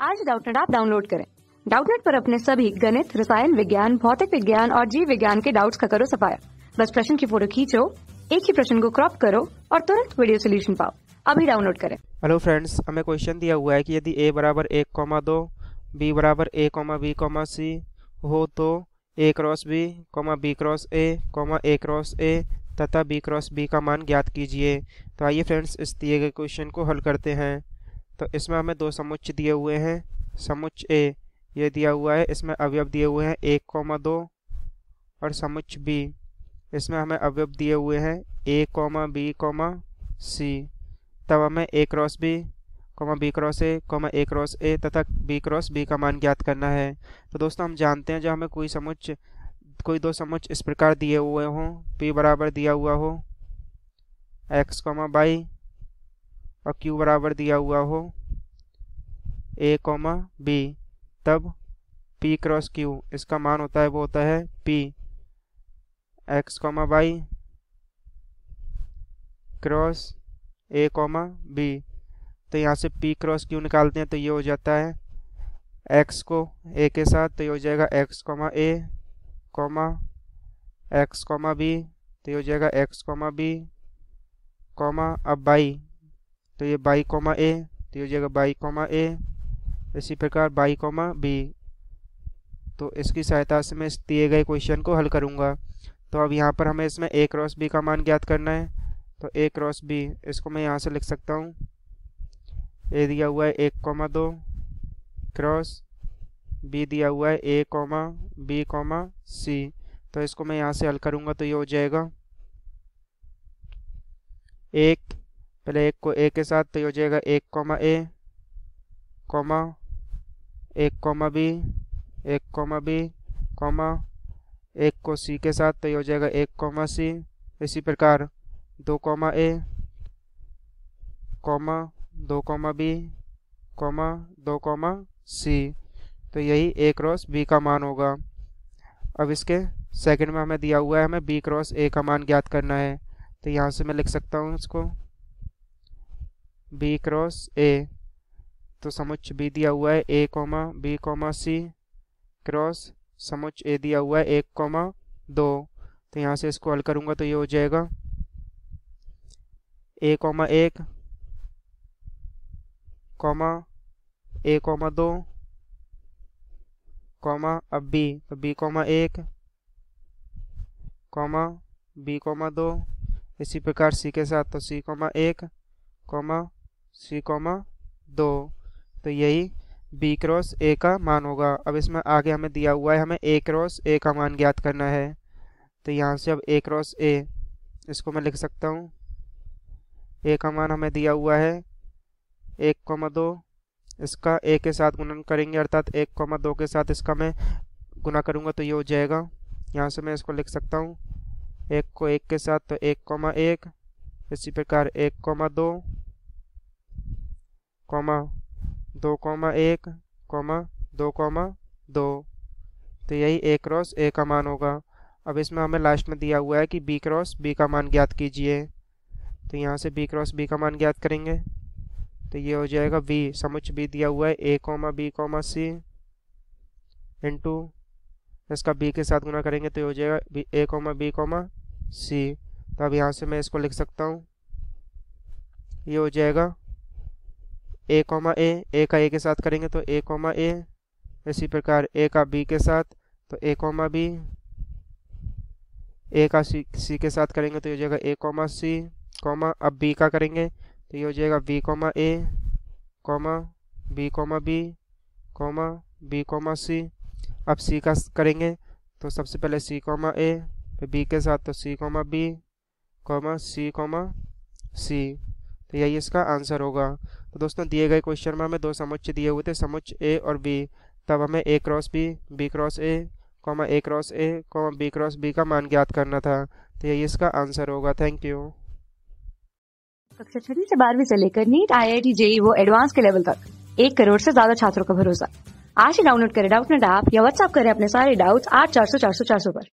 आज Doubtnut app download करें। Doubtnut पर अपने सभी गणित, रसायन विज्ञान, भौतिक विज्ञान और जीव विज्ञान के डाउट्स का करो सफाया। बस प्रश्न की फोटो खींचो, एक ही प्रश्न को क्रॉप करो और तुरंत वीडियो सोल्यूशन पाओ। अभी डाउनलोड करें। हेलो फ्रेंड्स, हमें क्वेश्चन दिया हुआ है कि यदि a बराबर 1,2 b बराबर a, b, c हो तो a cross b, b cross a cross a तथा b क्रॉस b का मान ज्ञात कीजिए। तो आइए फ्रेंड्स, इस दिए गए क्वेश्चन को हल करते हैं। तो इसमें हमें दो समुच्चय दिए हुए हैं। समुच्चय a ये दिया हुआ है, इसमें अवयव दिए हुए हैं 1,2 और समुच्चय b इसमें हमें अवयव दिए हुए हैं a, b, c। तब हमें a cross b, b cross a cross a तथा b क्रॉस b का मान ज्ञात करना है। तो दोस्तों, हम जानते हैं जब हमें कोई दो समुच्चय इस प्रकार दिए हुए हों, p बराबर दिया हुआ हो x, y और q बराबर दिया हुआ हो a, b, तब p क्रॉस q इसका मान होता है, वो होता है p x, y cross a, b। तो यहाँ से p क्रॉस q निकालते हैं तो ये हो जाता है x को a के साथ, तो ये हो जाएगा x, a, x, b, तो ये हो जाएगा x, b, अब y, तो ये y, a, तो ये हो जाएगा y, a। इसी प्रकार y, b। तो इसकी सहायता से मैं इस दिए गए क्वेश्चन को हल करूँगा। तो अब यहाँ पर हमें इसमें a क्रॉस b का मान ज्ञात करना है। तो a क्रॉस b इसको मैं यहाँ से लिख सकता हूँ, a दिया हुआ है 1,2 क्रॉस b दिया हुआ है a, b, c। तो इसको मैं यहाँ से हल करूँगा तो ये हो जाएगा पहले 1 को a के साथ, तो ये हो जाएगा 1, a, 1, b, 1 को c के साथ, तो ये हो जाएगा 1, c। इसी प्रकार 2, a, 2, b, 2, c। तो यही a क्रॉस b का मान होगा। अब इसके सेकंड में हमें दिया हुआ है, हमें b क्रॉस a का मान ज्ञात करना है। तो यहाँ से मैं लिख सकता हूँ इसको b क्रॉस a। तो समुच्चय b दिया हुआ है a, b, c क्रॉस समुच्चय a दिया हुआ है 1,2। तो यहाँ से इसको हल करूँगा तो ये हो जाएगा a, 1, a, 2 अब b, तो b, 1 b, 2। इसी प्रकार c के साथ, तो c, 1 c, 2। तो यही b क्रॉस a का मान होगा। अब इसमें आगे हमें दिया हुआ है, हमें a क्रॉस a का मान ज्ञात करना है। तो यहाँ से अब a क्रॉस a इसको मैं लिख सकता हूँ, a का मान हमें दिया हुआ है 1,2। इसका a के साथ गुणन करेंगे, अर्थात 1,2 के साथ इसका मैं गुना करूँगा तो ये हो जाएगा। यहाँ से मैं इसको लिख सकता हूँ 1 को 1 के साथ, तो 1,1। इसी प्रकार 1,2, 2,1, 2,2। तो यही a क्रॉस a का मान होगा। अब इसमें हमें लास्ट में दिया हुआ है कि b क्रॉस b का मान ज्ञात कीजिए। तो यहाँ से b क्रॉस b का मान ज्ञात करेंगे तो ये हो जाएगा v, समुच्चय b दिया हुआ है a, b, c इंटू इसका b के साथ गुना करेंगे तो ये हो जाएगा a, b, c। तो अब यहाँ से मैं इसको लिख सकता हूँ, ये हो जाएगा a, a का a के साथ करेंगे तो a, a। इसी प्रकार a का b के साथ, तो a, b, a का c के साथ करेंगे तो ये हो जाएगा a, c, अब b का करेंगे तो ये हो जाएगा b, a, b, b, c। अब c का करेंगे तो सबसे पहले c, a, फिर b के साथ तो c, b, c। तो यही इसका आंसर होगा। तो दोस्तों, दिए गए क्वेश्चन में हमें दो समुच्चय दिए हुए थे, समुच्चय a और b। तब हमें a cross b, b cross a, a cross a, b cross b का मान ज्ञात करना था। तो यही इसका आंसर होगा। Thank you. कक्षा 6वीं से 12वीं से लेकर नीट, IIT, JEE वो एडवांस के लेवल तक 1 करोड़ से ज्यादा छात्रों का भरोसा। आज ही डाउनलोड करें डाउटनेट ऐप या व्हाट्सएप करें अपने सारे डाउट्स 8400 400 400 पर।